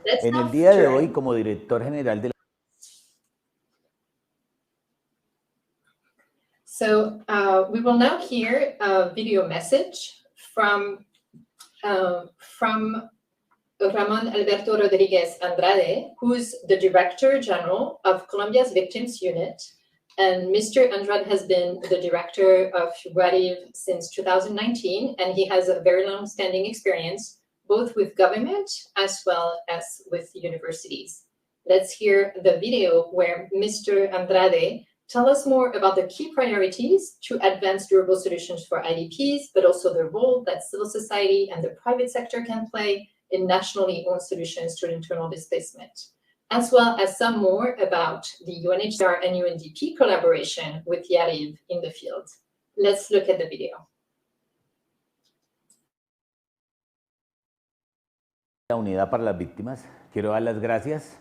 Let's En el now día de hoy, turn. como director general de la... So we will now hear a video message from Ramon Alberto Rodriguez Andrade, who's the Director General of Colombia's Victims Unit. And Mr. Andrade has been the director of WADIV since 2019, and he has a very long-standing experience, both with government as well as with universities. Let's hear the video where Mr. Andrade tell us more about the key priorities to advance durable solutions for IDPs, but also the role that civil society and the private sector can play in nationally owned solutions to internal displacement, as well as some more about the UNHCR and UNDP collaboration with YARIV in the field. Let's look at the video. La Unidad para las Víctimas, quiero dar las gracias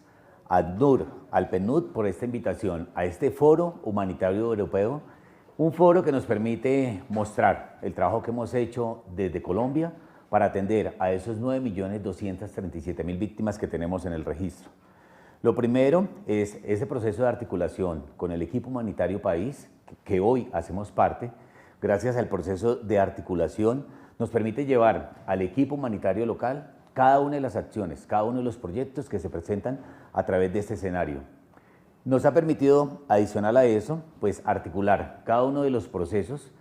a ACNUR, al PNUD, por esta invitación a este Foro Humanitario Europeo, un foro que nos permite mostrar el trabajo que hemos hecho desde Colombia para atender a esos 9.237.000 víctimas que tenemos en el registro. Lo primero es ese proceso de articulación con el equipo humanitario país, que hoy hacemos parte. Gracias al proceso de articulación nos permite llevar al equipo humanitario local cada una de las acciones, cada uno de los proyectos que se presentan a través de este escenario. Nos ha permitido, adicional a eso, pues articular cada uno de los procesos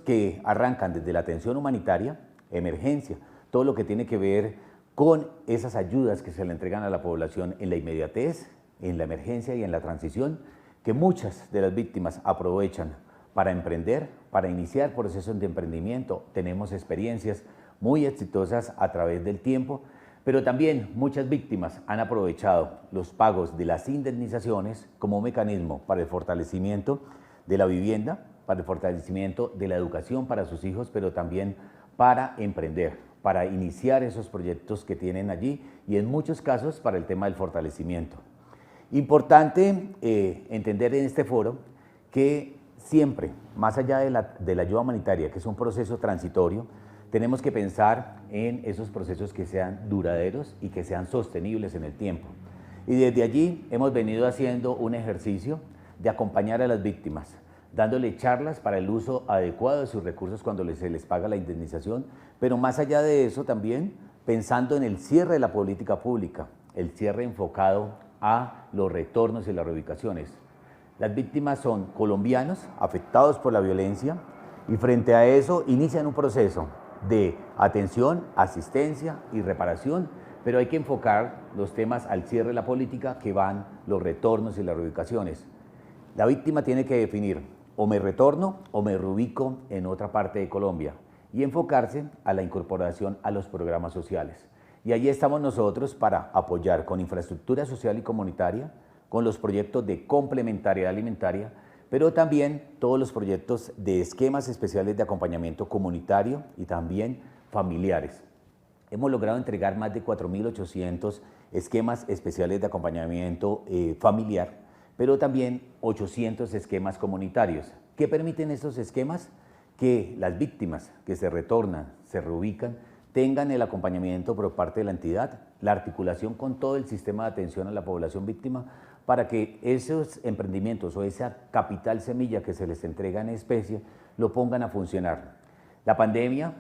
que arrancan desde la atención humanitaria, emergencia, todo lo que tiene que ver con esas ayudas que se le entregan a la población en la inmediatez, en la emergencia y en la transición, que muchas de las víctimas aprovechan para emprender, para iniciar procesos de emprendimiento. Tenemos experiencias muy exitosas a través del tiempo, pero también muchas víctimas han aprovechado los pagos de las indemnizaciones como un mecanismo para el fortalecimiento de la vivienda, para el fortalecimiento de la educación para sus hijos, pero también para emprender, para iniciar esos proyectos que tienen allí y en muchos casos para el tema del fortalecimiento. Importante entender en este foro que siempre, más allá de la ayuda humanitaria, que es un proceso transitorio, tenemos que pensar en esos procesos que sean duraderos y que sean sostenibles en el tiempo. Y desde allí hemos venido haciendo un ejercicio de acompañar a las víctimas, dándole charlas para el uso adecuado de sus recursos cuando se les paga la indemnización, pero más allá de eso también pensando en el cierre de la política pública, el cierre enfocado a los retornos y las reubicaciones. Las víctimas son colombianos afectados por la violencia y frente a eso inician un proceso de atención, asistencia y reparación, pero hay que enfocar los temas al cierre de la política que van los retornos y las reubicaciones. La víctima tiene que definir o me retorno o me reubico en otra parte de Colombia y enfocarse a la incorporación a los programas sociales. Y allí estamos nosotros para apoyar con infraestructura social y comunitaria, con los proyectos de complementariedad alimentaria, pero también todos los proyectos de esquemas especiales de acompañamiento comunitario y también familiares. Hemos logrado entregar más de 4.800 esquemas especiales de acompañamiento familiar, pero también 800 esquemas comunitarios. ¿Qué permiten estos esquemas? Que las víctimas que se retornan, se reubican, tengan el acompañamiento por parte de la entidad, la articulación con todo el sistema de atención a la población víctima, para que esos emprendimientos o esa capital semilla que se les entrega en especie lo pongan a funcionar. La pandemia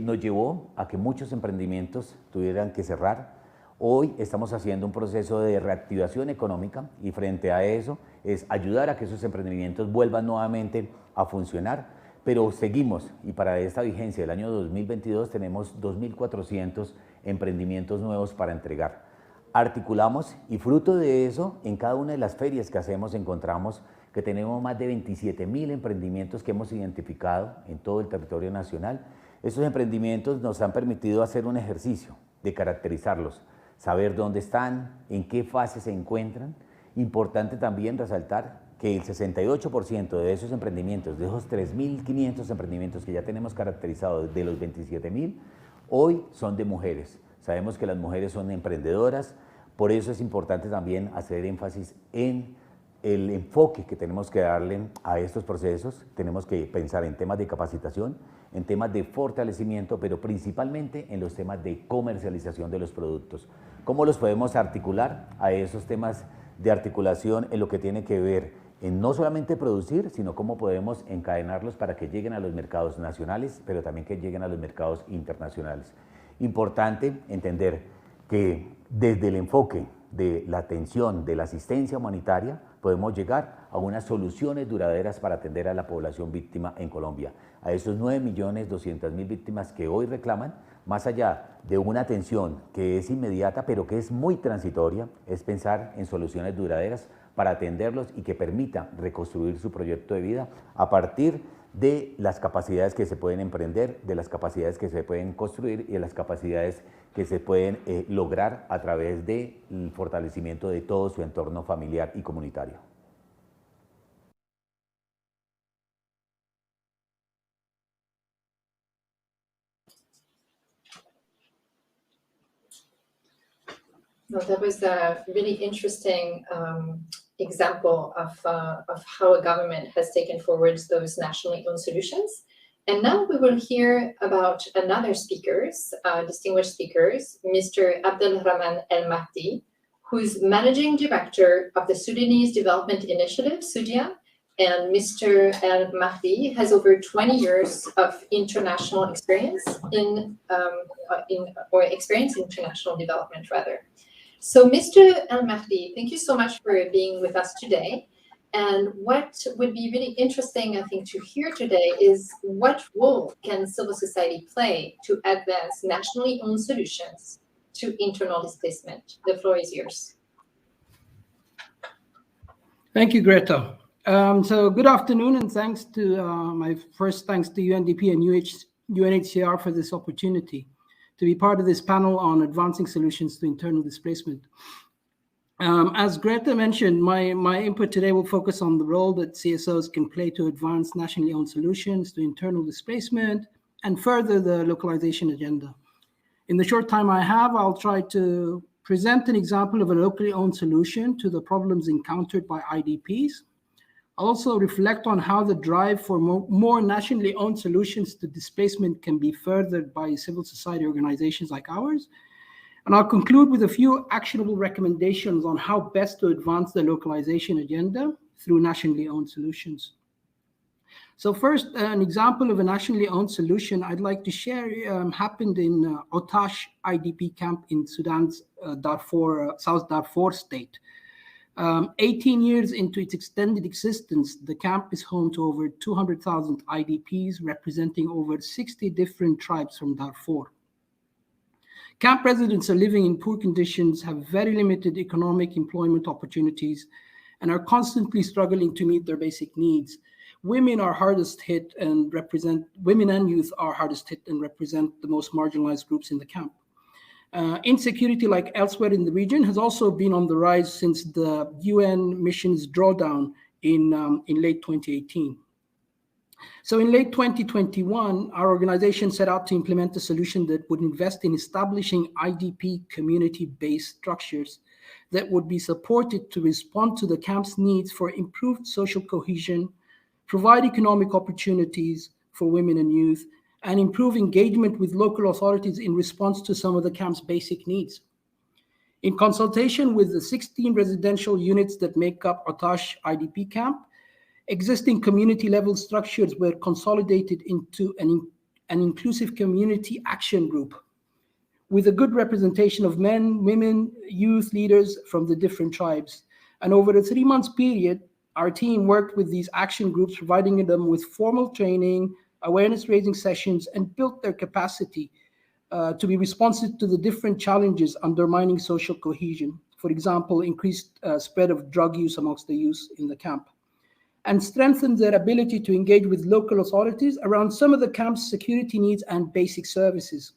nos llevó a que muchos emprendimientos tuvieran que cerrar. Hoy estamos haciendo un proceso de reactivación económica y frente a eso es ayudar a que esos emprendimientos vuelvan nuevamente a funcionar, pero seguimos y para esta vigencia del año 2022 tenemos 2.400 emprendimientos nuevos para entregar. Articulamos y fruto de eso, en cada una de las ferias que hacemos encontramos que tenemos más de 27.000 emprendimientos que hemos identificado en todo el territorio nacional. Estos emprendimientos nos han permitido hacer un ejercicio de caracterizarlos, saber dónde están, en qué fase se encuentran. Importante también resaltar que el 68% de esos emprendimientos, de esos 3.500 emprendimientos que ya tenemos caracterizados de los 27.000, hoy son de mujeres. Sabemos que las mujeres son emprendedoras, por eso es importante también hacer énfasis en el enfoque que tenemos que darle a estos procesos. Tenemos que pensar en temas de capacitación, en temas de fortalecimiento, pero principalmente en los temas de comercialización de los productos. ¿Cómo los podemos articular a esos temas de articulación en lo que tiene que ver en no solamente producir, sino cómo podemos encadenarlos para que lleguen a los mercados nacionales, pero también que lleguen a los mercados internacionales? Importante entender que desde el enfoque de la atención, de la asistencia humanitaria, podemos llegar a unas soluciones duraderas para atender a la población víctima en Colombia, a esos 9.200.000 víctimas que hoy reclaman, más allá de una atención que es inmediata, pero que es muy transitoria, es pensar en soluciones duraderas para atenderlos y que permita reconstruir su proyecto de vida a partir de las capacidades que se pueden emprender, de las capacidades que se pueden construir y de las capacidades que se pueden lograr a través del fortalecimiento de todo su entorno familiar y comunitario. Well, that was a really interesting example of how a government has taken forward those nationally owned solutions. And now we will hear about another speakers, distinguished speakers, Mr. Abdelrahman El Mahdi, who's Managing Director of the Sudanese Development Initiative, SUDIA, and Mr. El Mahdi has over 20 years of international experience in international development, rather. So, Mr. El Mahdi, thank you so much for being with us today. And what would be really interesting, I think, to hear today is what role can civil society play to advance nationally owned solutions to internal displacement? The floor is yours. Thank you, Greta. So good afternoon, and thanks to thanks to UNDP and UNHCR for this opportunity to be part of this panel on advancing solutions to internal displacement. As Greta mentioned, my input today will focus on the role that CSOs can play to advance nationally owned solutions to internal displacement and further the localization agenda. In the short time I have, I'll try to present an example of a locally owned solution to the problems encountered by IDPs. I'll also reflect on how the drive for more nationally owned solutions to displacement can be furthered by civil society organizations like ours. And I'll conclude with a few actionable recommendations on how best to advance the localization agenda through nationally owned solutions. So first, an example of a nationally owned solution I'd like to share happened in Otash IDP camp in Sudan's South Darfur state. 18 years into its extended existence, the camp is home to over 200,000 IDPs representing over 60 different tribes from Darfur. Camp residents are living in poor conditions, have very limited economic employment opportunities, and are constantly struggling to meet their basic needs. Women and youth are hardest hit and represent the most marginalized groups in the camp. Insecurity, like elsewhere in the region, has also been on the rise since the UN mission's drawdown in late 2018. So in late 2021, our organization set out to implement a solution that would invest in establishing IDP community-based structures that would be supported to respond to the camp's needs for improved social cohesion, provide economic opportunities for women and youth, and improve engagement with local authorities in response to some of the camp's basic needs. In consultation with the 16 residential units that make up Otash IDP camp, existing community-level structures were consolidated into an inclusive community action group with a good representation of men, women, youth leaders from the different tribes. And over a 3-month period, our team worked with these action groups, providing them with formal training, awareness-raising sessions, and built their capacity to be responsive to the different challenges undermining social cohesion. For example, increased spread of drug use amongst the youth in the camp, and strengthened their ability to engage with local authorities around some of the camp's security needs and basic services.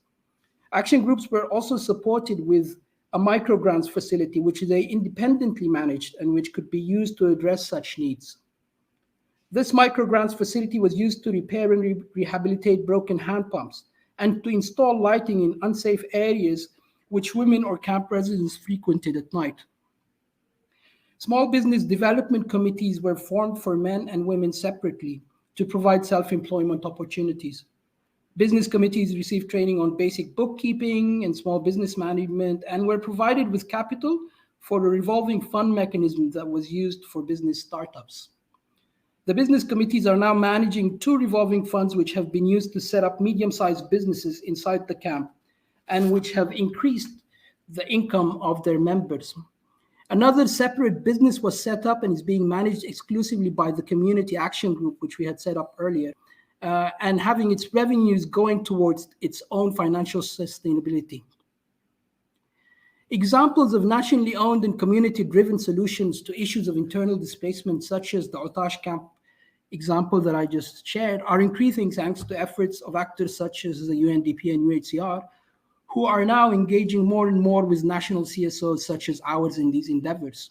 Action groups were also supported with a microgrants facility, which they independently managed and which could be used to address such needs. This microgrants facility was used to repair and rehabilitate broken hand pumps and to install lighting in unsafe areas which women or camp residents frequented at night. Small business development committees were formed for men and women separately to provide self-employment opportunities. Business committees received training on basic bookkeeping and small business management and were provided with capital for a revolving fund mechanism that was used for business startups. The business committees are now managing 2 revolving funds which have been used to set up medium-sized businesses inside the camp and which have increased the income of their members. Another separate business was set up and is being managed exclusively by the Community Action Group, which we had set up earlier, and having its revenues going towards its own financial sustainability. Examples of nationally owned and community-driven solutions to issues of internal displacement, such as the Otash camp example that I just shared, are increasing thanks to efforts of actors such as the UNDP and UHCR, who are now engaging more and more with national CSOs such as ours in these endeavors.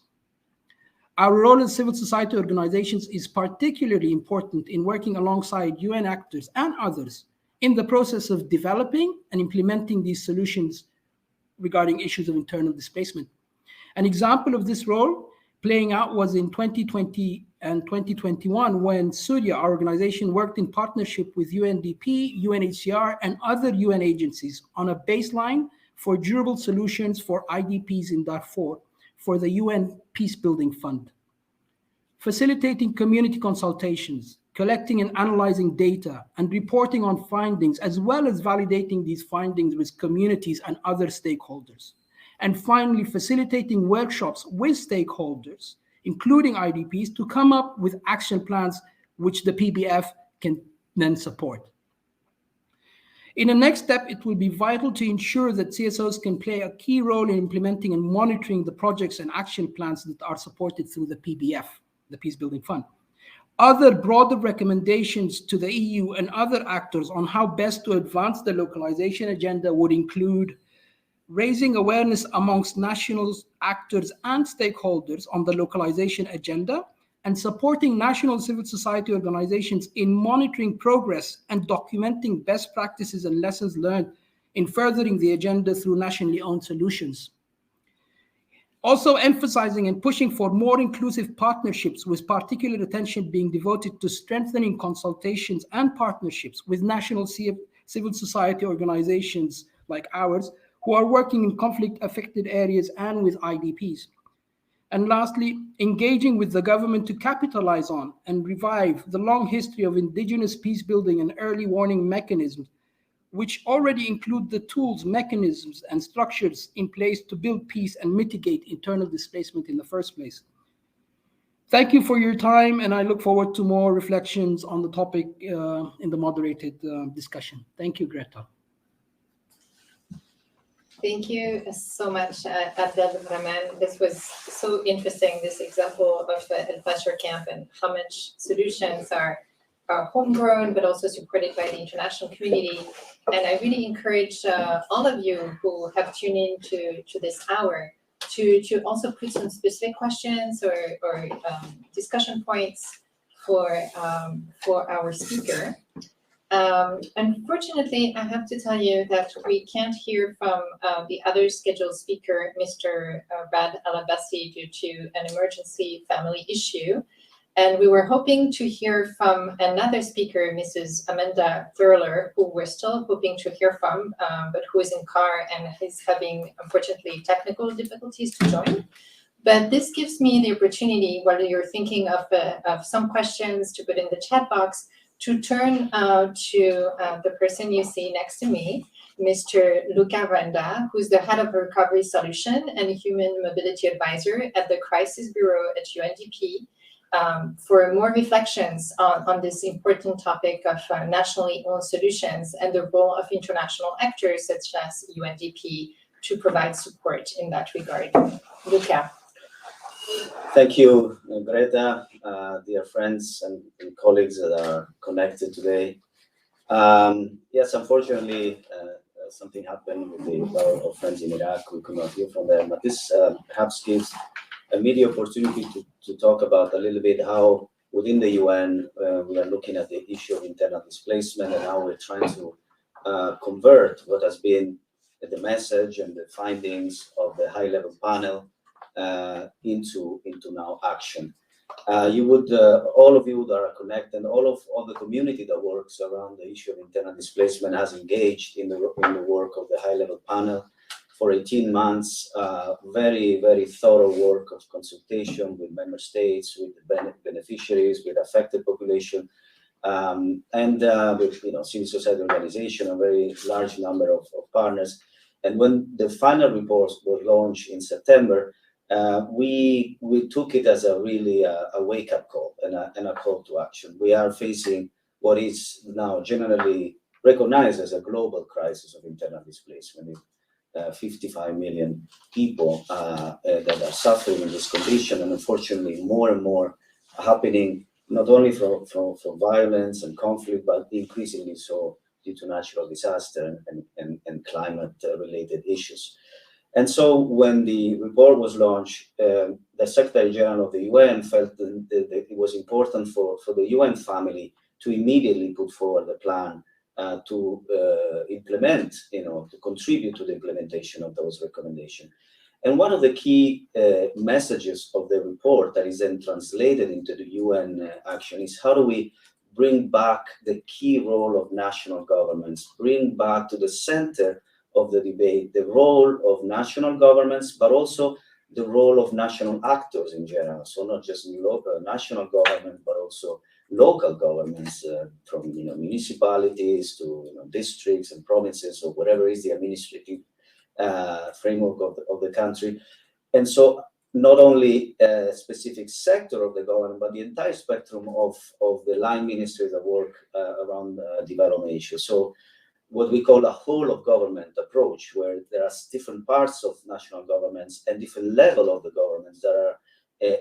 Our role as civil society organizations is particularly important in working alongside UN actors and others in the process of developing and implementing these solutions regarding issues of internal displacement. An example of this role playing out was in 2020 and 2021 when Surya, our organization, worked in partnership with UNDP, UNHCR, and other UN agencies on a baseline for durable solutions for IDPs in Darfur for the UN Peacebuilding Fund. Facilitating community consultations, collecting and analyzing data, and reporting on findings, as well as validating these findings with communities and other stakeholders. And finally, facilitating workshops with stakeholders, including IDPs, to come up with action plans which the PBF can then support. In the next step, it will be vital to ensure that CSOs can play a key role in implementing and monitoring the projects and action plans that are supported through the PBF, the Peacebuilding Fund. Other broader recommendations to the EU and other actors on how best to advance the localization agenda would include raising awareness amongst national actors and stakeholders on the localization agenda, and supporting national civil society organizations in monitoring progress and documenting best practices and lessons learned in furthering the agenda through nationally owned solutions. Also emphasizing and pushing for more inclusive partnerships, with particular attention being devoted to strengthening consultations and partnerships with national civil society organizations like ours, who are working in conflict-affected areas and with IDPs. And lastly, engaging with the government to capitalize on and revive the long history of indigenous peace building and early warning mechanisms, which already include the tools, mechanisms, and structures in place to build peace and mitigate internal displacement in the first place. Thank you for your time, and I look forward to more reflections on the topic in the moderated discussion. Thank you, Greta. Thank you so much, Abdel Rahman. This was so interesting, this example of El Fasher camp and how much solutions are homegrown, but also supported by the international community. And I really encourage all of you who have tuned in to this hour to also put some specific questions or discussion points for our speaker. Unfortunately, I have to tell you that we can't hear from the other scheduled speaker, Mr. Rad Al-Abbasi, due to an emergency family issue. And we were hoping to hear from another speaker, Mrs. Amanda Thurler, who we're still hoping to hear from, but who is in car and is having, unfortunately, technical difficulties to join. But this gives me the opportunity, while you're thinking of some questions to put in the chat box, to turn to the person you see next to me, Mr. Luca Randa, who's the head of Recovery Solution and Human Mobility Advisor at the Crisis Bureau at UNDP, for more reflections on this important topic of nationally owned solutions and the role of international actors such as UNDP to provide support in that regard. Luca. Thank you, Greta, dear friends and colleagues that are connected today. Yes, unfortunately, something happened with our friends in Iraq. We could not hear from them, but this perhaps gives a media opportunity to talk about a little bit how within the UN we are looking at the issue of internal displacement and how we're trying to convert what has been the message and the findings of the high-level panel into now action. You would, all of you that are connected, all the community that works around the issue of internal displacement has engaged in the work of the high-level panel for 18 months. Very, very thorough work of consultation with member states, with the beneficiaries, with affected population, and with civil society organization, a very large number of partners. And when the final report was launched in September, we took it as a really a wake-up call and a call to action. We are facing what is now generally recognized as a global crisis of internal displacement. 55 million people that are suffering in this condition, and unfortunately more and more happening not only from violence and conflict, but increasingly so due to natural disaster and climate-related issues. And so when the report was launched, the Secretary General of the UN felt that it was important for the UN family to immediately put forward a plan to implement, to contribute to the implementation of those recommendations. And one of the key messages of the report that is then translated into the UN action is how do we bring back the key role of national governments, bring back to the center of the debate the role of national governments, but also the role of national actors in general. So not just local national government, but also local governments, from municipalities to districts and provinces, or whatever is the administrative framework of the country. And so not only a specific sector of the government, but the entire spectrum of the line ministries that work around development issues. So what we call a whole of government approach, where there are different parts of national governments and different level of the governments that are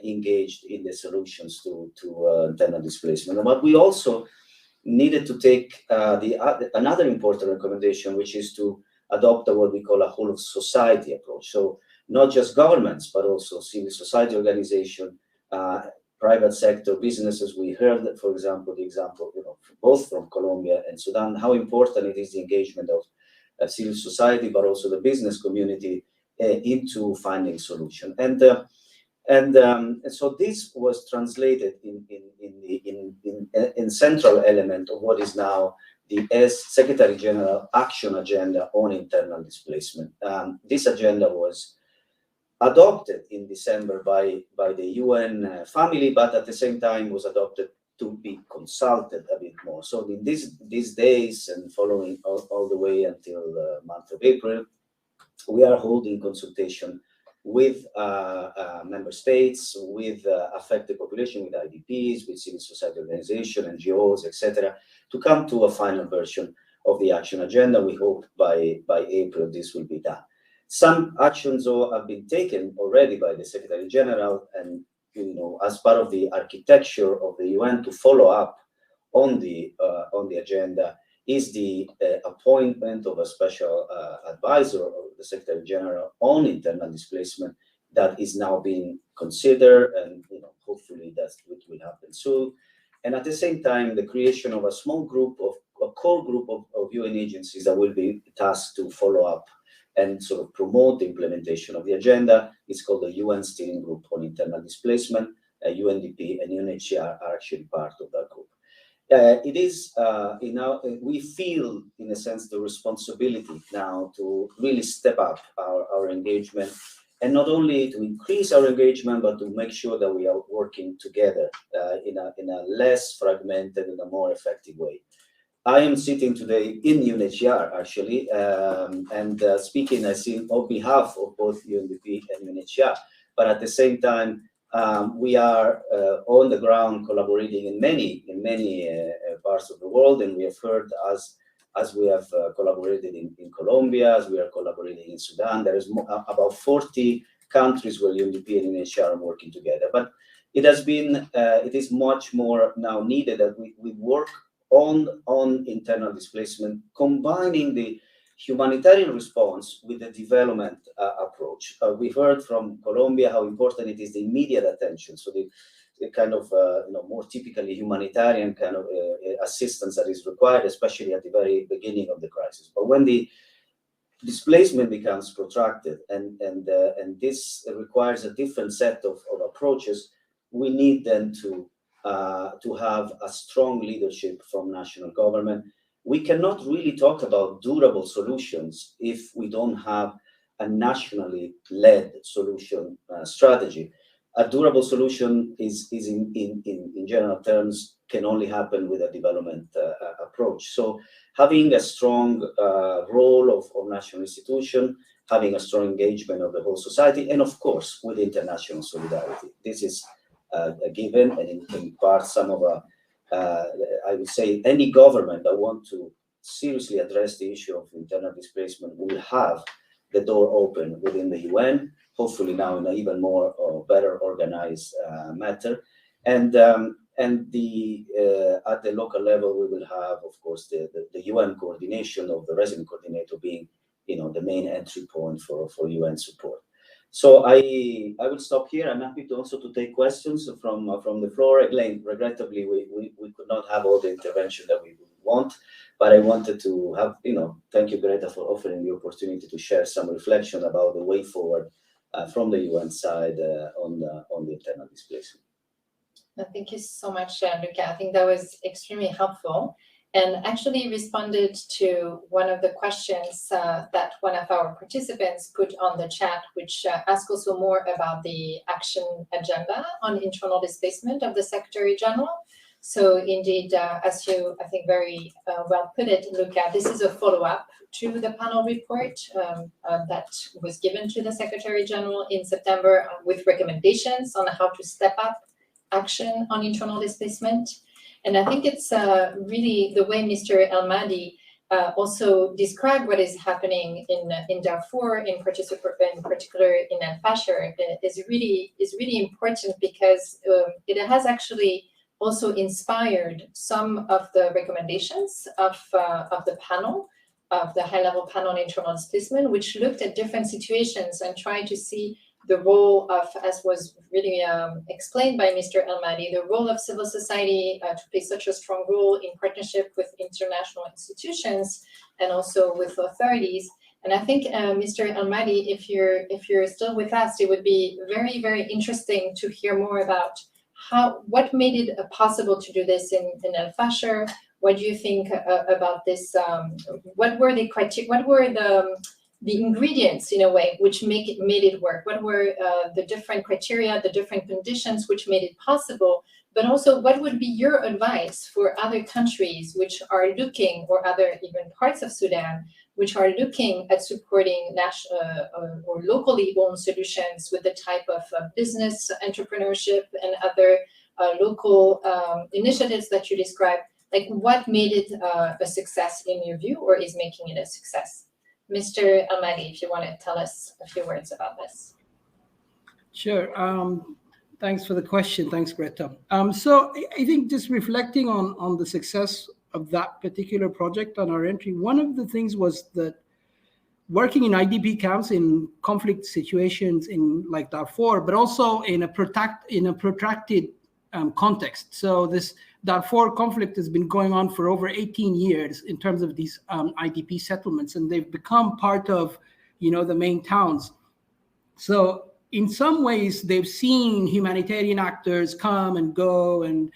engaged in the solutions to internal displacement. But we also needed to take another important recommendation, which is to adopt what we call a whole of society approach. So not just governments, but also civil society organization, private sector, businesses. We heard that, for example, both from Colombia and Sudan, how important it is the engagement of civil society, but also the business community into finding solution. And so this was translated in central element of what is now the Secretary General Action Agenda on Internal Displacement. This agenda was adopted in December by the UN family, but at the same time was adopted to be consulted a bit more. So in these days and following all the way until the month of April, we are holding consultation with member states, with affected population, with IDPs, with civil society organization, NGOs, etc., to come to a final version of the action agenda. We hope by April this will be done. Some actions, though, have been taken already by the Secretary General, and as part of the architecture of the UN to follow up on the agenda is the appointment of a special advisor of the Secretary General on internal displacement that is now being considered, and hopefully that will happen soon. And at the same time, the creation of a small group a core group of UN agencies that will be tasked to follow up and sort of promote the implementation of the agenda. It's called the UN Steering Group on Internal Displacement. UNDP and UNHCR are actually part of that group. It is, we feel, in a sense, the responsibility now to really step up our engagement, and not only to increase our engagement, but to make sure that we are working together in a less fragmented and a more effective way. I am sitting today in UNHCR, actually, and speaking, I think, on behalf of both UNDP and UNHCR. But at the same time, we are on the ground collaborating in many parts of the world, and we have heard as we have collaborated in Colombia, as we are collaborating in Sudan. There is about 40 countries where UNDP and UNHCR are working together. But it is much more now needed that we work on internal displacement, combining the humanitarian response with the development approach. We heard from Colombia how important it is the immediate attention, so the kind of more typically humanitarian kind of assistance that is required, especially at the very beginning of the crisis. But when the displacement becomes protracted and this requires a different set of approaches, we need then to have a strong leadership from national government. We cannot really talk about durable solutions if we don't have a nationally led solution strategy. A durable solution is in general terms can only happen with a development approach. So having a strong role of national institution, having a strong engagement of the whole society, and of course with international solidarity. This is a given, and in part some of I would say any government that want to seriously address the issue of internal displacement will have the door open within the UN, hopefully now in an even more or better organized matter. And at the local level, we will have, of course, the UN coordination of the resident coordinator being, the main entry point for UN support. So I will stop here. I'm happy to also to take questions from the floor. Again, regrettably, we could not have all the intervention that we would want, but I wanted to have, thank you, Greta, for offering the opportunity to share some reflection about the way forward from the UN side on the internal displacement. Thank you so much, Luca. I think that was extremely helpful, and actually responded to one of the questions that one of our participants put on the chat, which asks also more about the action agenda on internal displacement of the Secretary General. So indeed, as you, I think, very well put it, Luca, this is a follow-up to the panel report that was given to the Secretary General in September with recommendations on how to step up action on internal displacement. And I think it's really the way Mr. El-Mahdi also described what is happening in Darfur, in particular in Al-Fasher, is really important, because it has actually also inspired some of the recommendations of the panel, of the high-level panel on internal displacement, which looked at different situations and tried to see the role of, as was really explained by Mr. El-Mahdi, the role of civil society to play such a strong role in partnership with international institutions and also with authorities. And I think, Mr. El-Mahdi, if you're still with us, it would be very, very interesting to hear more about what made it possible to do this in Al-Fasher. What do you think about this? What were the criteria? What were the ingredients, in a way, which made it work? What were the different criteria, the different conditions which made it possible? But also, what would be your advice for other countries which are looking, or other even parts of Sudan, which are looking at supporting national or locally owned solutions with the type of business entrepreneurship and other local initiatives that you described? Like, what made it a success in your view, or is making it a success? Mr. El-Mahdi, if you want to tell us a few words about this. Sure. Thanks for the question. Thanks, Greta. So I think just reflecting on the success of that particular project on our entry, one of the things was that working in IDP camps in conflict situations in like Darfur, but also in a protracted context. So this Darfur conflict has been going on for over 18 years in terms of these IDP settlements, and they've become part of, the main towns. So in some ways, they've seen humanitarian actors come and go and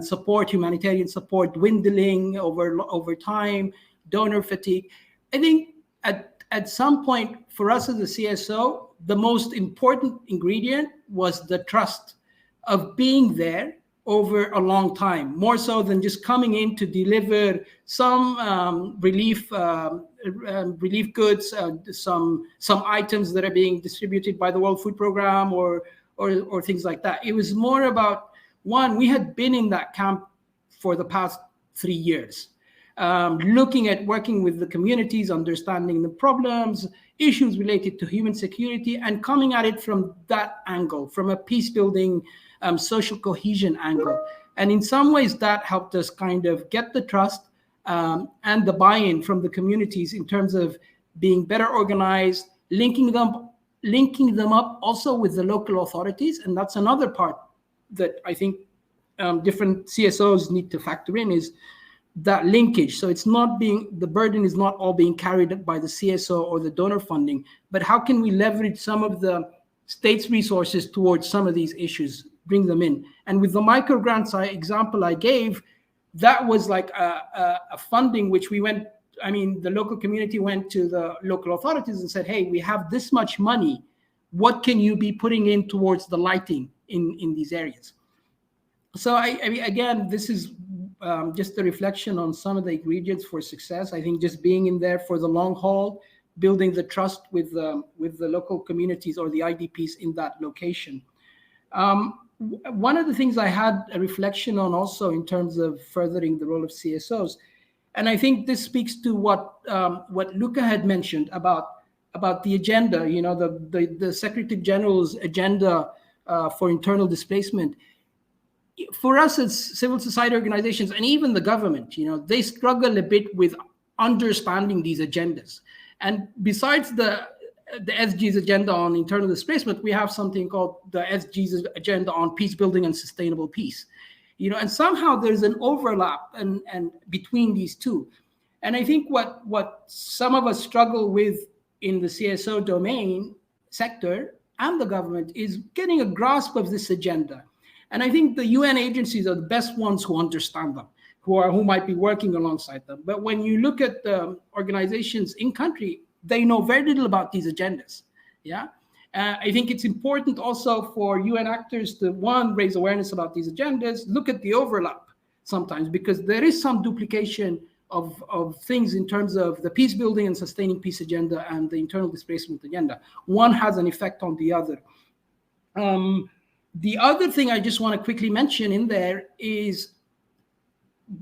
support, humanitarian support dwindling over time, donor fatigue. I think at some point for us as a CSO, the most important ingredient was the trust of being there over a long time, more so than just coming in to deliver some relief goods, some items that are being distributed by the World Food Program or things like that. It was more about, one, we had been in that camp for the past 3 years, looking at working with the communities, understanding the problems, issues related to human security, and coming at it from that angle, from a peace building, social cohesion angle. And in some ways that helped us kind of get the trust and the buy-in from the communities in terms of being better organized, linking them up also with the local authorities. And that's another part that I think different CSOs need to factor in, is that linkage. So it's not the burden is not all being carried by the CSO or the donor funding, but how can we leverage some of the state's resources towards some of these issues bring them in. And with the micro grants example I gave, that was like a funding which we went, I mean, the local community went to the local authorities and said, hey, we have this much money. What can you be putting in towards the lighting in these areas? So I mean, again, this is just a reflection on some of the ingredients for success. I think just being in there for the long haul, building the trust with the local communities or the IDPs in that location. One of the things I had a reflection on also in terms of furthering the role of CSOs, and I think this speaks to what Luca had mentioned about the agenda, you know, the Secretary General's agenda for internal displacement. For us as civil society organizations and even the government, you know, they struggle a bit with understanding these agendas. And besides the SG's agenda on internal displacement, we have something called the SG's agenda on peace building and sustainable peace. You know, and somehow there's an overlap and between these two. And I think what some of us struggle with in the CSO domain sector and the government is getting a grasp of this agenda. And I think the UN agencies are the best ones who understand them, who might be working alongside them. But when you look at the organizations in country, they know very little about these agendas. Yeah, I think it's important also for UN actors to, one, raise awareness about these agendas, look at the overlap sometimes, because there is some duplication of things in terms of the peace building and sustaining peace agenda and the internal displacement agenda. One has an effect on the other. The other thing I just want to quickly mention in there is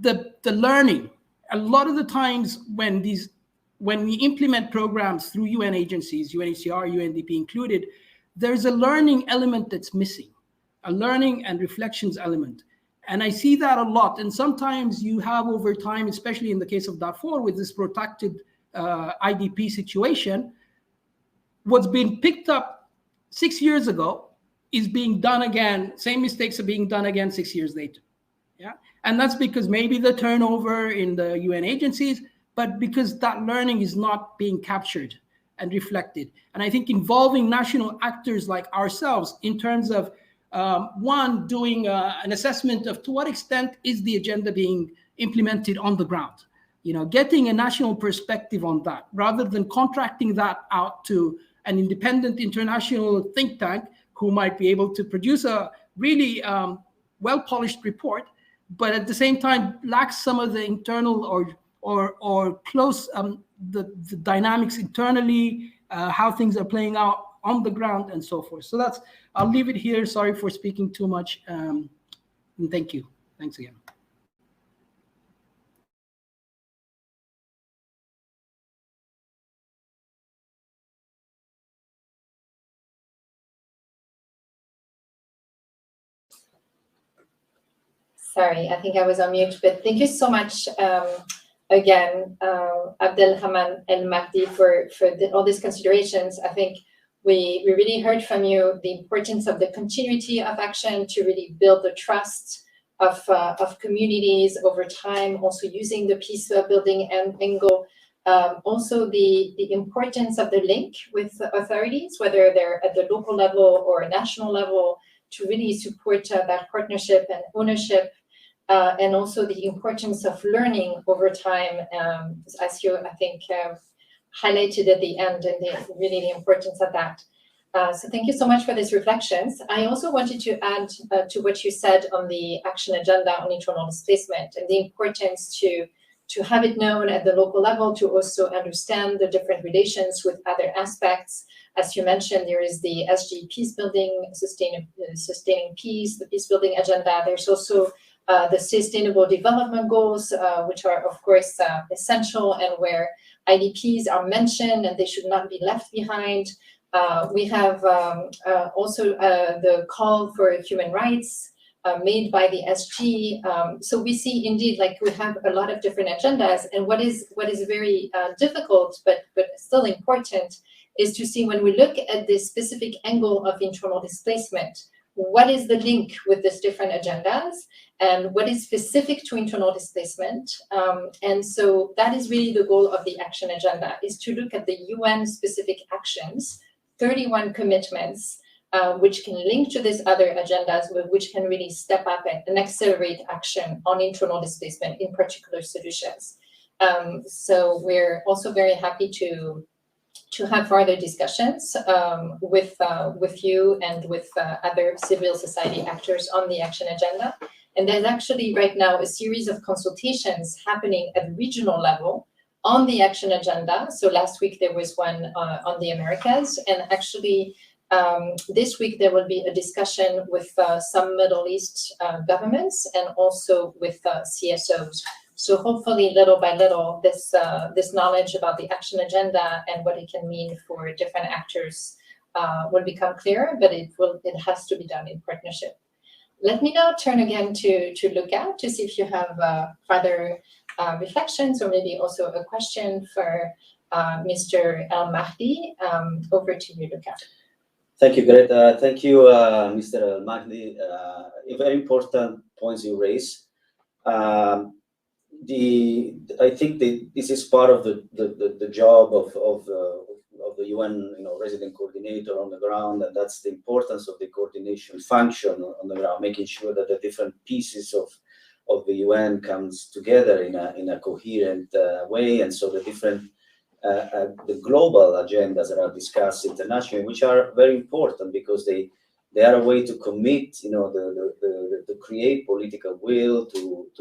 the learning. A lot of the times when we implement programs through UN agencies, UNHCR, UNDP included, there's a learning element that's missing, a learning and reflections element. And I see that a lot. And sometimes you have over time, especially in the case of Darfur with this protracted IDP situation, what's been picked up 6 years ago is being done again. Same mistakes are being done again 6 years later. Yeah, and that's because maybe the turnover in the UN agencies, but because that learning is not being captured and reflected. And I think involving national actors like ourselves in terms of one, doing an assessment of to what extent is the agenda being implemented on the ground, you know, getting a national perspective on that rather than contracting that out to an independent international think tank who might be able to produce a really well-polished report, but at the same time lacks some of the internal or close the dynamics internally, how things are playing out on the ground and so forth. So I'll leave it here. Sorry for speaking too much. And thank you. Thanks again. Sorry, I think I was on mute, but thank you so much again, Abdelrahman El Mahdi, for all these considerations. I think we really heard from you the importance of the continuity of action to really build the trust of communities over time, also using the peace building angle, also the importance of the link with authorities, whether they're at the local level or national level, to really support that partnership and ownership. And also the importance of learning over time, as you, I think, highlighted at the end, and really the importance of that. So thank you so much for these reflections. I also wanted to add to what you said on the action agenda on internal displacement and the importance to have it known at the local level, to also understand the different relations with other aspects. As you mentioned, there is the SG peace building, sustaining peace, the peace building agenda. There's also the sustainable development goals, which are, of course, essential and where IDPs are mentioned and they should not be left behind. We have also the call for human rights made by the SG. So we see indeed, like, we have a lot of different agendas, and what is very difficult, but still important, is to see when we look at this specific angle of internal displacement, what is the link with these different agendas and what is specific to internal displacement. And so that is really the goal of the action agenda, is to look at the UN specific actions, 31 commitments which can link to these other agendas, which can really step up and accelerate action on internal displacement, in particular solutions. So we're also very happy to have further discussions with you and with other civil society actors on the action agenda. And there's actually right now a series of consultations happening at regional level on the action agenda. So last week there was one on the Americas, and actually this week there will be a discussion with some Middle East governments and also with CSOs. So hopefully, little by little, this knowledge about the action agenda and what it can mean for different actors will become clearer. But it has to be done in partnership. Let me now turn again to Luca to see if you have further reflections or maybe also a question for Mr. El Mahdi. Over to you, Luca. Thank you, Greta. Thank you, Mr. El Mahdi. Very important points you raise. I think this is part of the job of the UN, resident coordinator on the ground, and that's the importance of the coordination function on the ground, making sure that the different pieces of the UN comes together in a coherent way, and so the different the global agendas that are discussed internationally, which are very important because they are a way to commit, to create political will, to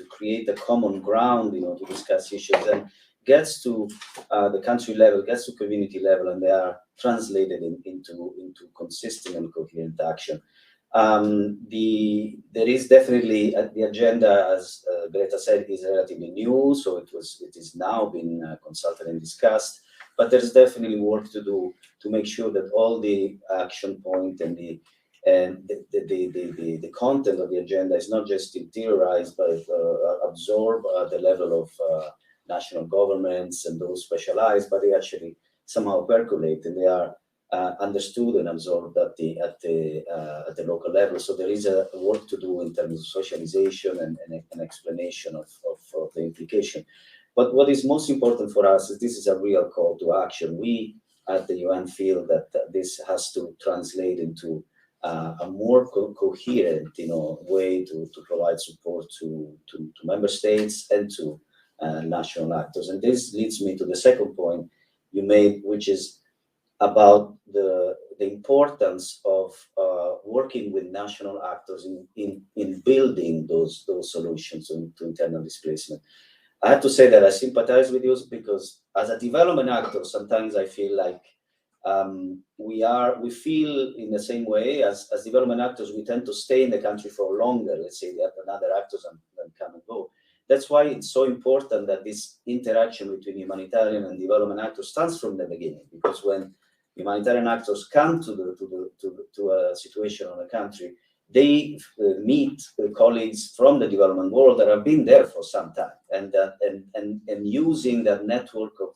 create a common ground, to discuss issues, and gets to the country level, gets to community level, and they are translated into consistent and coherent action. There is definitely the agenda, as Greta said, is relatively new, so it is now being consulted and discussed. But there's definitely work to do to make sure that all the action point and the content of the agenda is not just interiorized but absorbed at the level of national governments and those specialized, but they actually somehow percolate and they are understood and absorbed at the local level. So there is a work to do in terms of socialization and explanation of the implication. But what is most important for us is this is a real call to action. We at the UN feel that this has to translate into a more coherent, way to provide support to member states and to national actors. And this leads me to the second point you made, which is about the importance of working with national actors in building those solutions to internal displacement. I have to say that I sympathize with you because as a development actor, sometimes I feel like we feel in the same way as development actors, we tend to stay in the country for longer, let's say, than other actors and come and go. That's why it's so important that this interaction between humanitarian and development actors starts from the beginning, because when humanitarian actors come to a situation in a country, they meet colleagues from the development world that have been there for some time, and using that network of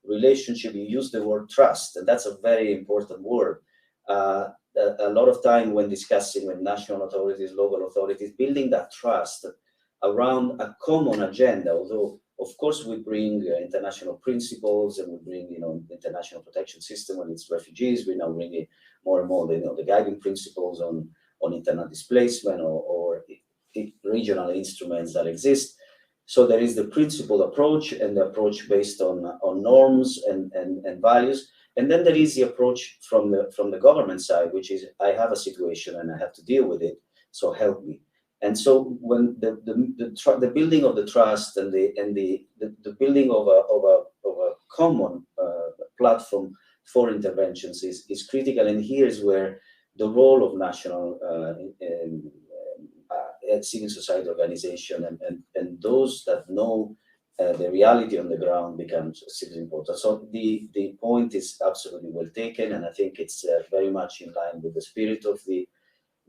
relationship, you use the word trust, and that's a very important word. A lot of time when discussing with national authorities, local authorities, building that trust around a common agenda, although of course we bring international principles and we bring international protection system when it's refugees. We now bring more and more the guiding principles on internal displacement or regional instruments that exist. So there is the principled approach and the approach based on norms and values, and then there is the approach from the government side, which is I have a situation and I have to deal with it, so help me. And so when the building of the trust and the building of a common platform for interventions is critical, and here is where the role of national civil society organization and those that know the reality on the ground becomes super important. So the point is absolutely well taken, and I think it's very much in line with the spirit of the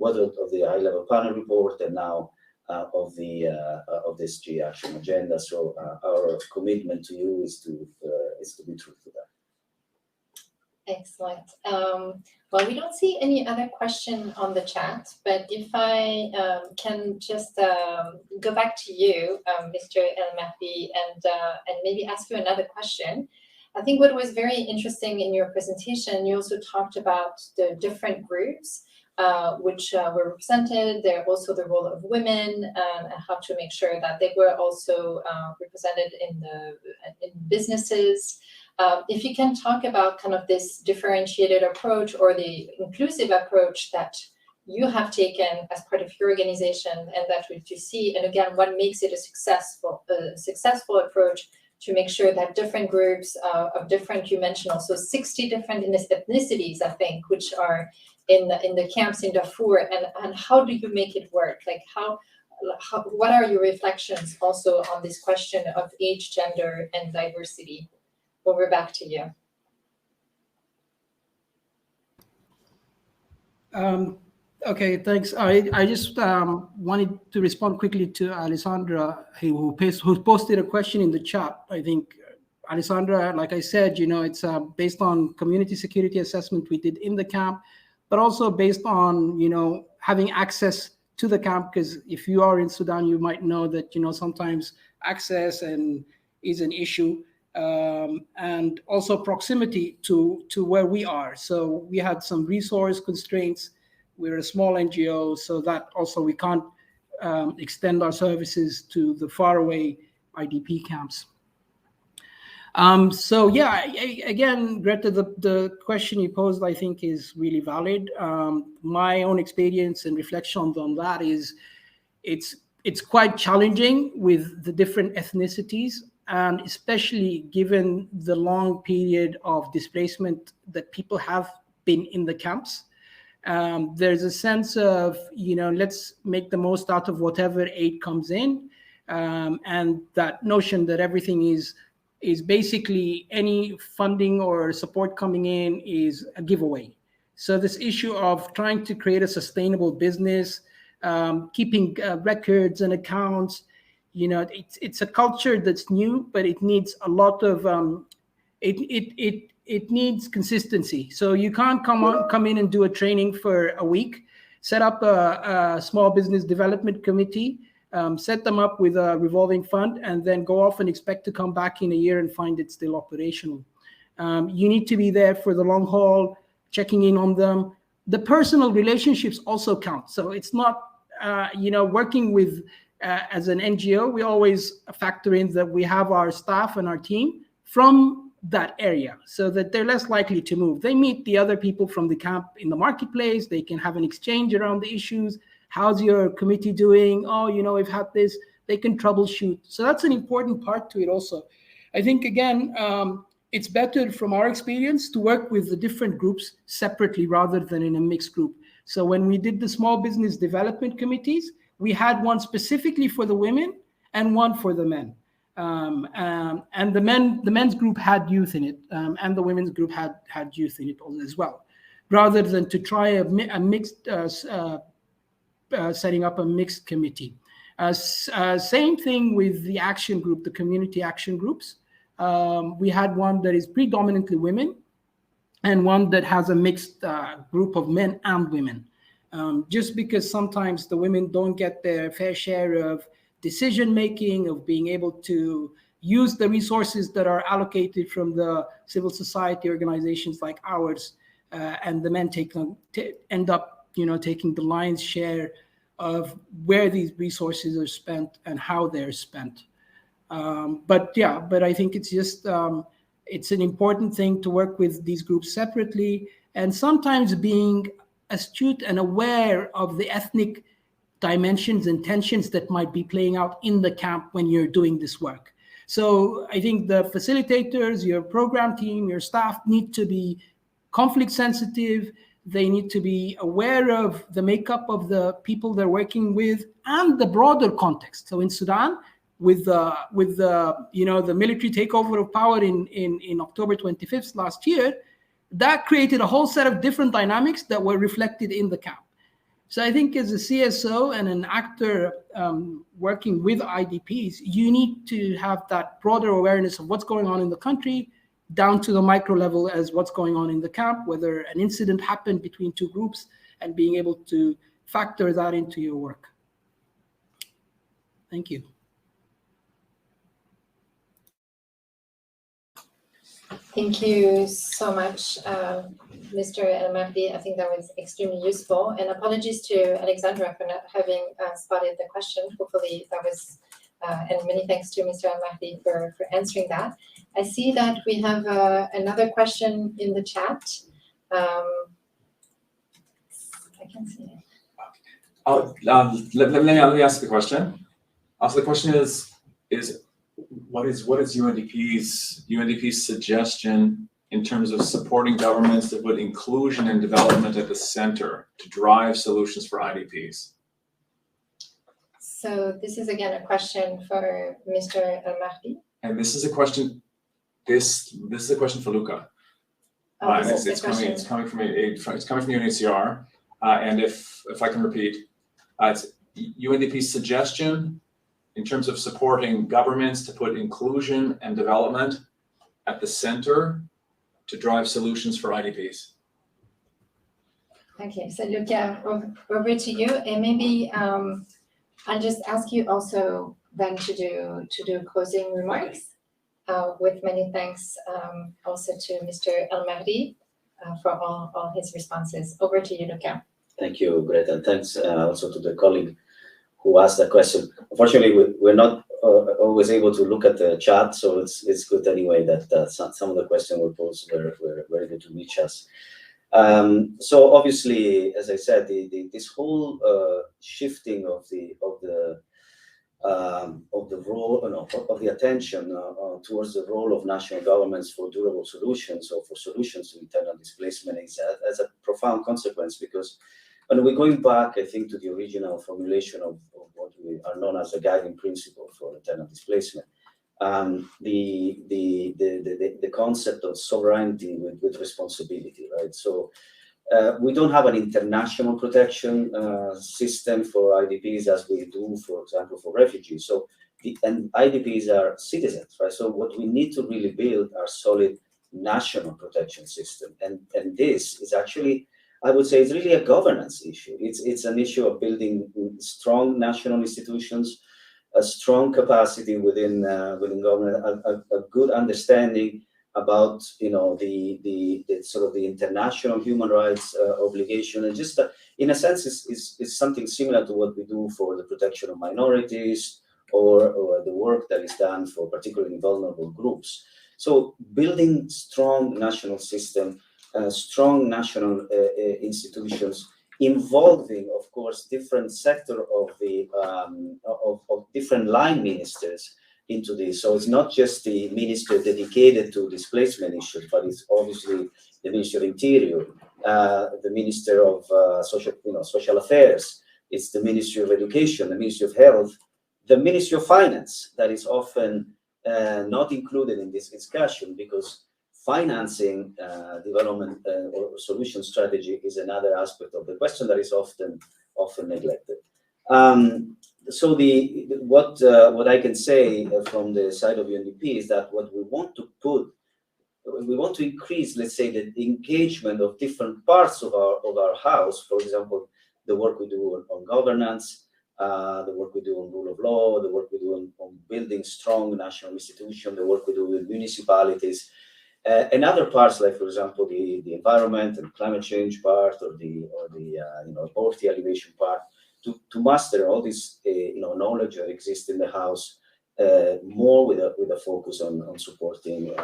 high-level panel report and now of this G action agenda. So our commitment to you is to be true to that. Excellent. Well, we don't see any other question on the chat, but if I can just go back to you, Mr. El Mahdi, and maybe ask you another question. I think what was very interesting in your presentation, you also talked about the different groups which were represented. There also the role of women and how to make sure that they were also represented in businesses. If you can talk about kind of this differentiated approach or the inclusive approach that you have taken as part of your organization, and that what you see, and again, what makes it a successful approach to make sure that different groups of different, you mentioned also 60 different ethnicities, I think, which are in the camps in Darfur, and how do you make it work? Like what are your reflections also on this question of age, gender, and diversity? Over back to you. Okay, thanks. I just wanted to respond quickly to Alessandra, who posted a question in the chat. I think, Alessandra, like I said, it's based on community security assessment we did in the camp, but also based on, having access to the camp, because if you are in Sudan, you might know that, sometimes access is an issue. And also proximity to where we are. So we had some resource constraints. We're a small NGO, so that also we can't extend our services to the faraway IDP camps. So yeah, again, Greta, the question you posed, I think, is really valid. My own experience and reflection on that is it's quite challenging with the different ethnicities, and especially given the long period of displacement that people have been in the camps. There's a sense of, let's make the most out of whatever aid comes in, and that notion that everything is basically any funding or support coming in is a giveaway. So this issue of trying to create a sustainable business, keeping records and accounts, it's a culture that's new, but it needs a lot of it needs consistency. So you can't come in and do a training for a week, set up a small business development committee, set them up with a revolving fund, and then go off and expect to come back in a year and find it still operational. You need to be there for the long haul, checking in on them. The personal relationships also count. So it's not, working with as an NGO, we always factor in that we have our staff and our team from that area so that they're less likely to move. They meet the other people from the camp in the marketplace. They can have an exchange around the issues. How's your committee doing? Oh, we've had this. They can troubleshoot. So that's an important part to it also. I think, again, it's better from our experience to work with the different groups separately rather than in a mixed group. So when we did the small business development committees, we had one specifically for the women and one for the men. And the men's group had youth in it, and the women's group had youth in it as well, rather than to try a mixed, setting up a mixed committee. Same thing with the action group, the community action groups. We had one that is predominantly women and one that has a mixed group of men and women. Just because sometimes the women don't get their fair share of decision-making, of being able to use the resources that are allocated from the civil society organizations like ours, and the men end up, taking the lion's share of where these resources are spent and how they're spent. But I think it's just, it's an important thing to work with these groups separately, and sometimes being astute and aware of the ethnic dimensions and tensions that might be playing out in the camp when you're doing this work. So I think the facilitators, your program team, your staff need to be conflict sensitive. They need to be aware of the makeup of the people they're working with and the broader context. So in Sudan, with the military takeover of power in October 25th last year, that created a whole set of different dynamics that were reflected in the camp. So I think as a CSO and an actor working with IDPs, you need to have that broader awareness of what's going on in the country, down to the micro level as what's going on in the camp, whether an incident happened between two groups, and being able to factor that into your work. Thank you. Thank you so much, Mr. El Mahdi. I think that was extremely useful. And apologies to Alexandra for not having spotted the question. Hopefully that was, and many thanks to Mr. El Mahdi for answering that. I see that we have another question in the chat. I can see it. Let me ask the question. So the question is what is UNDP's suggestion in terms of supporting governments to put inclusion and development at the center to drive solutions for IDPs? So this is again a question for Mr. El Mahdi. And this is a question. This is a question for Luca. It's coming from UNHCR. And if I can repeat, it's UNDP's suggestion in terms of supporting governments to put inclusion and development at the center to drive solutions for IDPs. Okay, so Luca, over to you, and maybe I'll just ask you also then to do closing remarks. With many thanks also to Mr. El Mahdi for all his responses. Over to you, Luca. Thank you, Greta, and thanks also to the colleague who asked that question. Unfortunately, we're not always able to look at the chat, so it's good anyway that some of the questions we posed were able to reach us. So obviously, as I said, this whole shifting of the role of the attention towards the role of national governments for durable solutions or for solutions to internal displacement has a profound consequence, because when we're going back, I think, to the original formulation of what we are known as the guiding principle for internal displacement, the concept of sovereignty with responsibility, right? So we don't have an international protection system for IDPs as we do, for example, for refugees. So and IDPs are citizens, right? So what we need to really build are solid national protection system, and this is actually, I would say, it's really a governance issue. It's an issue of building strong national institutions, a strong capacity within government, a good understanding about the sort of the international human rights obligation, and just in a sense is something similar to what we do for the protection of minorities or the work that is done for particularly vulnerable groups. So building strong national system, strong national institutions involving, of course, different sector of the of different line ministers into this. So it's not just the minister dedicated to displacement issues, but it's obviously the Minister of Interior, the Minister of Social Affairs, it's the Ministry of Education, the Ministry of Health, the Ministry of Finance, that is often not included in this discussion because financing development or solution strategy is another aspect of the question that is often neglected. So what I can say from the side of UNDP is that what we want to increase, let's say, the engagement of different parts of our house. For example, the work we do on governance, the work we do on rule of law, the work we do on building strong national institutions, the work we do with municipalities, and other parts, like, for example, the environment and climate change part, or the poverty alleviation part, to master all this knowledge that exists in the house, more with a focus on supporting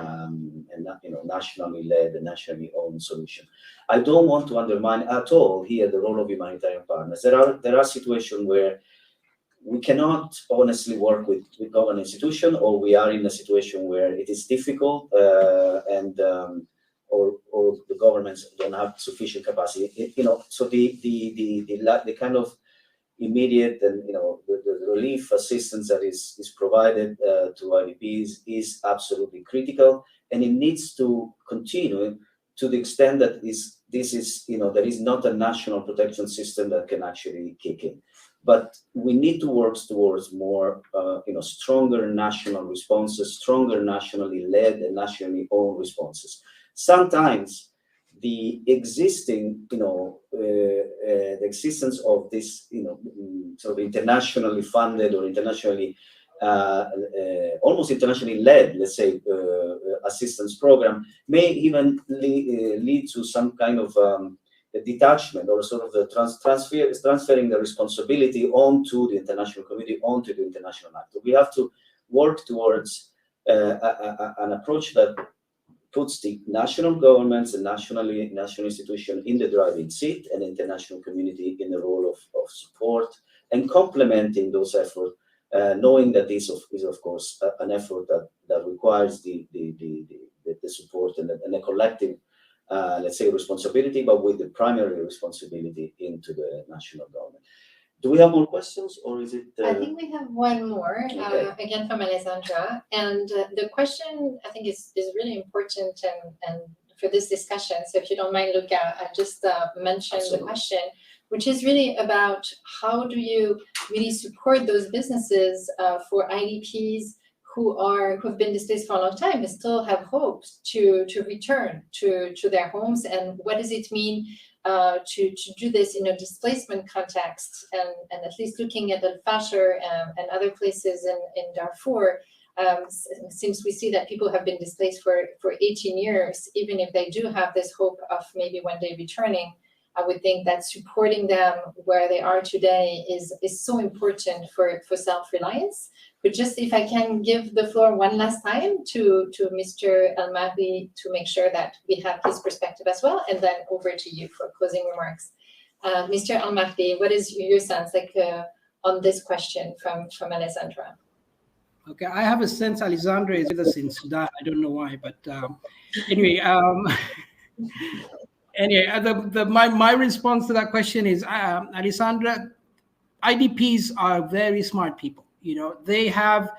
nationally led and nationally owned solution. I don't want to undermine at all here the role of humanitarian partners. There are situations where we cannot honestly work with government institution, or we are in a situation where it is difficult and or the governments don't have sufficient capacity. So the kind of immediate and the relief assistance that is provided to IDPs is absolutely critical, and it needs to continue to the extent that there is not a national protection system that can actually kick in. But we need to work towards more stronger national responses, stronger nationally led and nationally owned responses. Sometimes the existing, the existence of this, sort of internationally funded or internationally almost internationally led, let's say, assistance program may even lead to some kind of detachment or sort of the transferring the responsibility onto the international community, onto the international actor. We have to work towards an approach that puts the national governments and national institutions in the driving seat and the international community in the role of support and complementing those efforts, knowing that this is of course an effort that requires the support and a collective, let's say, responsibility, but with the primary responsibility into the national government. Do we have more questions, or is it? I think we have one more, okay. Again from Alessandra. And the question, I think, is really important and for this discussion. So if you don't mind, Luca, I just mentioned the question, which is really about how do you really support those businesses for IDPs who have been displaced for a long time and still have hopes to return to their homes, and what does it mean to do this in a displacement context, and at least looking at Al-Fashir and other places in Darfur, since we see that people have been displaced for 18 years, even if they do have this hope of maybe one day returning, I would think that supporting them where they are today is so important for self-reliance. But just if I can give the floor one last time to Mr. El-Mahdi to make sure that we have his perspective as well, and then over to you for closing remarks. Mr. El-Mahdi, what is your sense on this question from Alessandra? Okay, I have a sense Alessandra is with us in Sudan. I don't know why, but anyway. My response to that question is, Alessandra, IDPs are very smart people. They have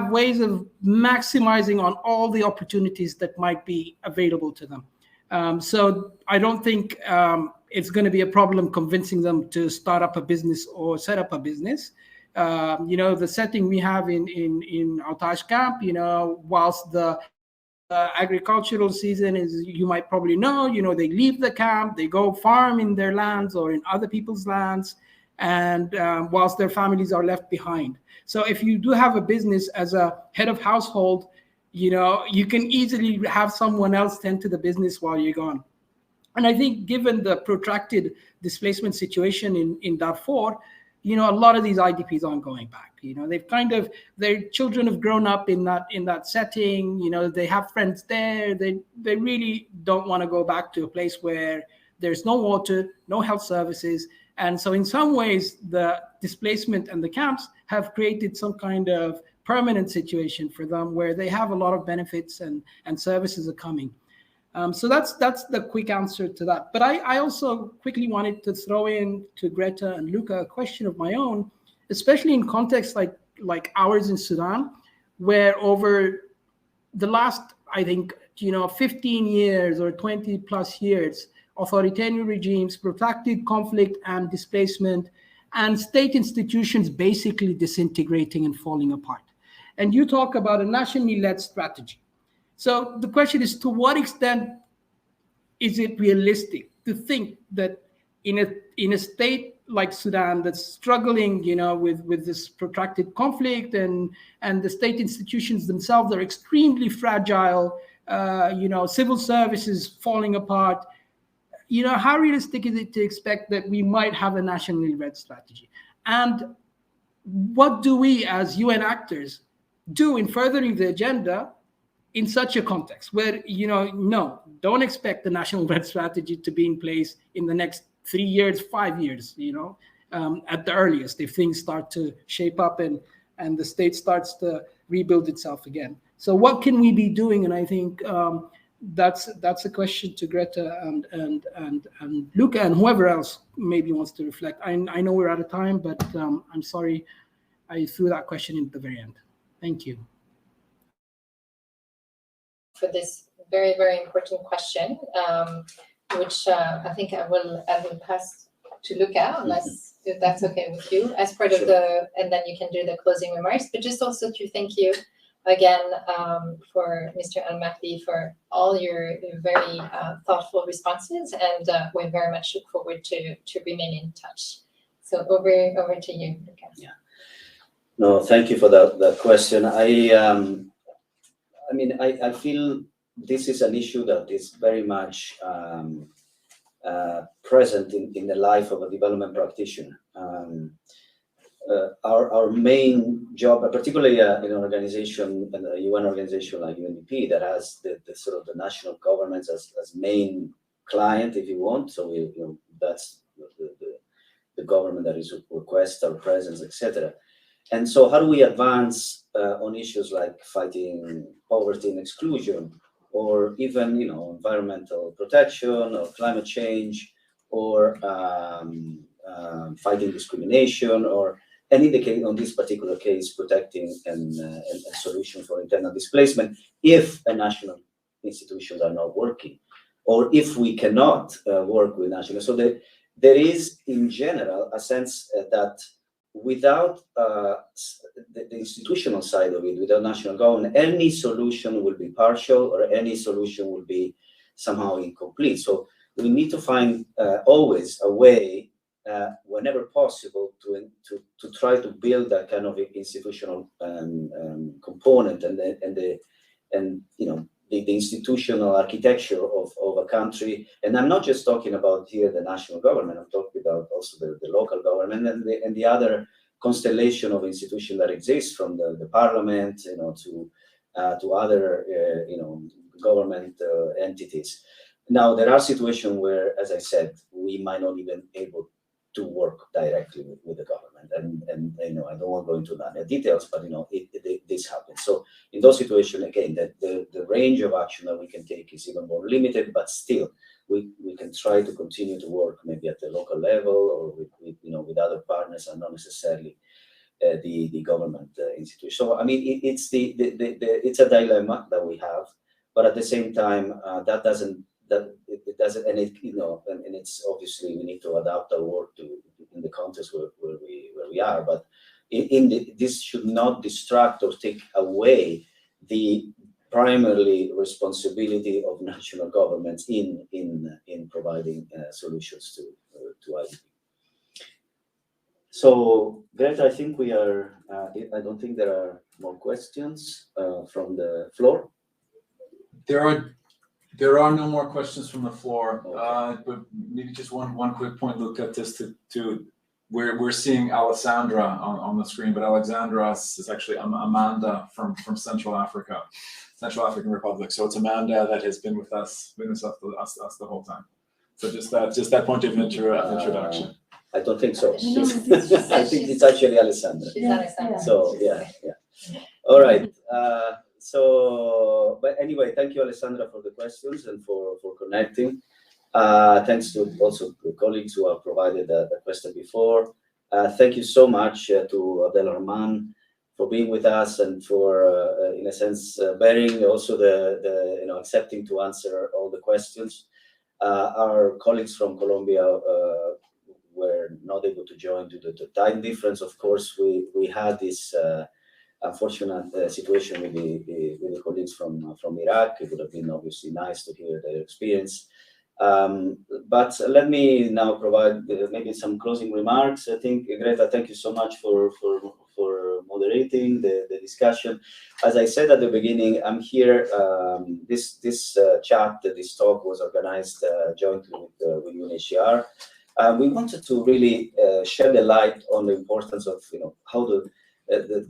ways of maximizing on all the opportunities that might be available to them. So I don't think it's going to be a problem convincing them to start up a business or set up a business. The setting we have in Al-Taj camp, whilst the agricultural season is, you might probably know, they leave the camp, they go farm in their lands or in other people's lands, and whilst their families are left behind. So if you do have a business as a head of household, you can easily have someone else tend to the business while you're gone. And I think given the protracted displacement situation in Darfur, a lot of these IDPs aren't going back. Their children have grown up in that setting. They have friends there. They really don't want to go back to a place where there's no water, no health services. And so in some ways, the displacement and the camps have created some kind of permanent situation for them where they have a lot of benefits and services are coming. So that's the quick answer to that. But I also quickly wanted to throw in to Greta and Luca a question of my own, especially in context like ours in Sudan, where over the last, I think, 15 years or 20 plus years, authoritarian regimes, protracted conflict and displacement, and state institutions basically disintegrating and falling apart. And you talk about a nationally led strategy. So the question is, to what extent is it realistic to think that in a state like Sudan that's struggling, with this protracted conflict and the state institutions themselves are extremely fragile, civil services falling apart, how realistic is it to expect that we might have a nationally led strategy? And what do we as UN actors do in furthering the agenda in such a context where, no, don't expect the national red strategy to be in place in the next 3 years, 5 years, at the earliest, if things start to shape up and the state starts to rebuild itself again. So what can we be doing? And I think that's a question to Greta and Luca and whoever else maybe wants to reflect. I know we're out of time, but I'm sorry I threw that question in at the very end. Thank you. For this very, very important question, which I think I will pass to Luca, unless if that's okay with you, as part of and then you can do the closing remarks. But just also to thank you again for Mr. El-Mahdi for all your very thoughtful responses, and we very much look forward to remain in touch. So over to you, Luca. Yeah. No, thank you for that question. I mean, I feel this is an issue that is very much present in the life of a development practitioner. Our main job, particularly in an organization, a UN organization like UNDP, that has the sort of the national governments as main client, if you want. So that's the government that is request our presence, etc. And so, how do we advance on issues like fighting poverty and exclusion, or even environmental protection, or climate change, or fighting discrimination, or and in the case, on this particular case, protecting and solution for internal displacement, if a national institutions are not working, or if we cannot work with national. So there is, in general, a sense that without the institutional side of it, without national government, any solution will be partial, or any solution will be somehow incomplete. So we need to find always a way, whenever possible, to try to build that kind of institutional component and the institutional architecture of a country. And I'm not just talking about here the national government. I'm talking about also the local government and the other constellation of institutions that exist, from the parliament, to other government entities. Now, there are situations where, as I said, we might not even able to work directly with the government, and I don't want to go into the details, but this happens. So in those situations, again, the range of action that we can take is even more limited, but still we can try to continue to work maybe at the local level, or with other partners, and not necessarily the government institution. So I mean, it's a dilemma that we have, but at the same time, it doesn't, and it's obviously we need to adapt our work in the context where we are. But this should not distract or take away the primarily responsibility of national governments in providing solutions to IDP. So, Greta, I think we are. I don't think there are more questions from the floor. There are no more questions from the floor, Okay. but maybe just one quick point. Look at this to we're seeing Alessandra on the screen, but Alexandra is actually Amanda from Central African Republic. So it's Amanda that has been with us the whole time. So just that point of introduction. I don't think so. No, I think it's actually Alessandra. She's Alessandra. So yeah. All right. But anyway, thank you, Alessandra, for the questions and for connecting. Thanks to also the colleagues who have provided the question before. Thank you so much to Abdelrahman for being with us and for, in a sense, bearing also the accepting to answer all the questions. Our colleagues from Colombia were not able to join due to the time difference. Of course, we had this unfortunate situation with the colleagues from Iraq. It would have been obviously nice to hear their experience. But let me now provide maybe some closing remarks. I think, Greta, thank you so much for moderating the discussion. As I said at the beginning, I'm here. This chat, this talk was organized jointly with UNHCR. We wanted to really shed a light on the importance of how the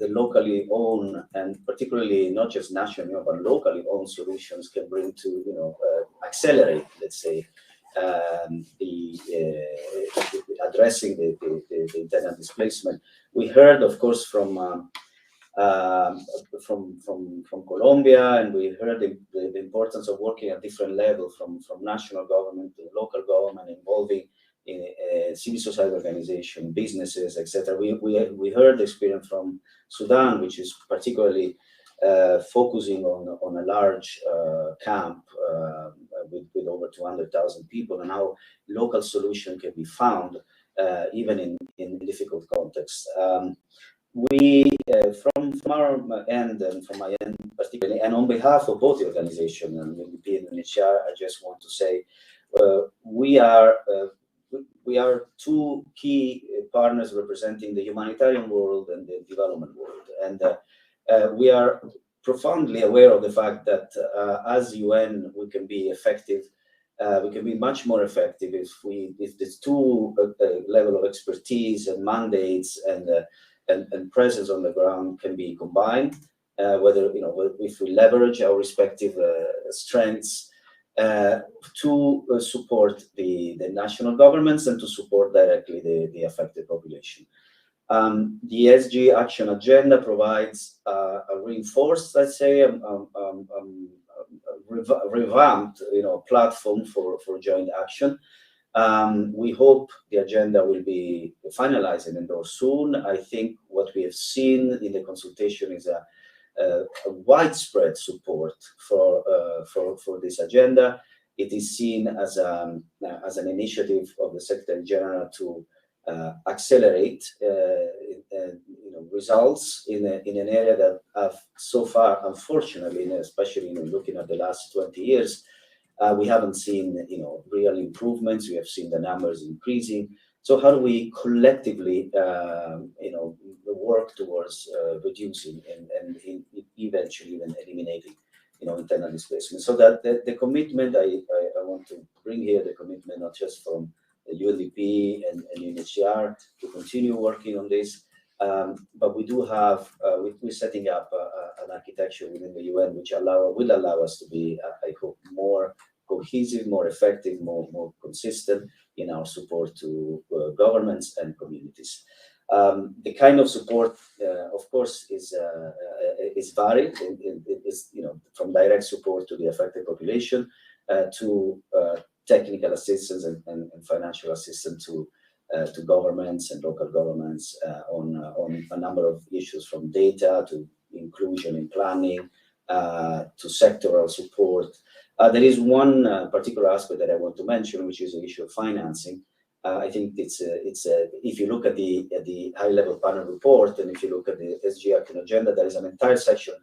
locally owned, and particularly not just national, but locally owned solutions can bring to accelerate, let's say, addressing the internal displacement. We heard, of course, from Colombia, and we heard the importance of working at different levels, from national government to local government, involving in civil society organization, businesses, etc. We heard the experience from Sudan, which is particularly focusing on a large camp with over 200,000 people, and how local solution can be found even in difficult contexts. We, from our end and from my end particularly, and on behalf of both the organization and UNDP and UNHCR, I just want to say we are we are two key partners representing the humanitarian world and the development world, and we are profoundly aware of the fact that as UN we can be effective. We can be much more effective if these two level of expertise and mandates and presence on the ground can be combined. Whether if we leverage our respective strengths to support the national governments and to support directly the affected population. The SG Action Agenda provides a reinforced, let's say, revamped, platform for joint action. We hope the agenda will be finalized and endorsed soon. I think what we have seen in the consultation is a widespread support for this agenda. It is seen as an initiative of the Secretary General to accelerate results in an area that have so far, unfortunately, especially looking at the last 20 years, we haven't seen real improvements. We have seen the numbers increasing. So how do we collectively work towards reducing and eventually even eliminating internal displacement? So that the commitment I want to bring here, the commitment not just from the UNDP and UNHCR to continue working on this, but we do have we're setting up an architecture within the UN which will allow us to be, I hope, more cohesive, more effective, more consistent in our support to governments and communities. The kind of support, of course, is varied. It is from direct support to the affected population to technical assistance and financial assistance to governments and local governments on a number of issues, from data to inclusion in planning to sectoral support. There is one particular aspect that I want to mention, which is the issue of financing. I think it's if you look at the high-level panel report, and if you look at the SG Action Agenda, there is an entire section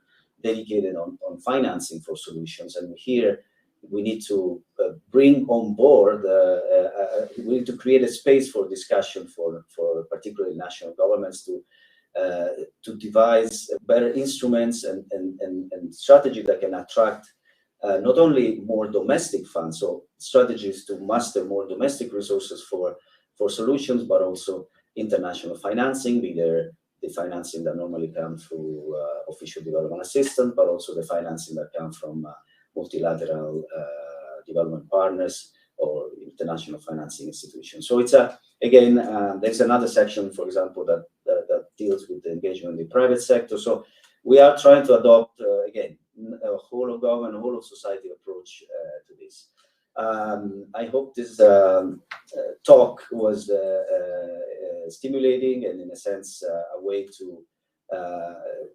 dedicated on financing for solutions. And here we need to bring on board, we need to create a space for discussion for particularly national governments to devise better instruments and strategies that can attract not only more domestic funds, so strategies to muster more domestic resources for solutions, but also international financing, be there the financing that normally comes through official development assistance, but also the financing that comes from multilateral development partners or international financing institutions. So it's again, there's another section, for example, that deals with the engagement in the private sector. So we are trying to adopt, again, a whole of government, a whole of society approach to this. I hope this talk was stimulating and, in a sense, a way to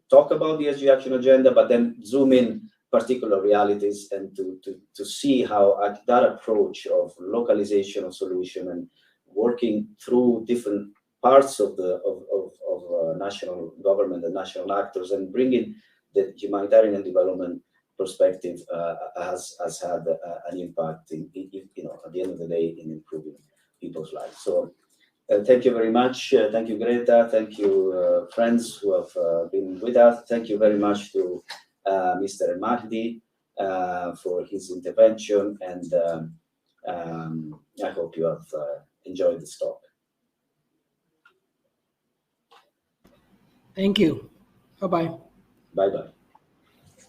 talk about the SG Action Agenda, but then zoom in particular realities and to see how that approach of localization of solution and working through different parts of national government and national actors and bringing the humanitarian and development perspective has had an impact in at the end of the day in improving people's lives. So thank you very much. Thank you, Greta. Thank you, friends who have been with us. Thank you very much to Mr. Mahdi for his intervention, and I hope you have enjoyed this talk. Thank you. Bye-bye. Bye-bye.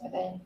Bye-bye.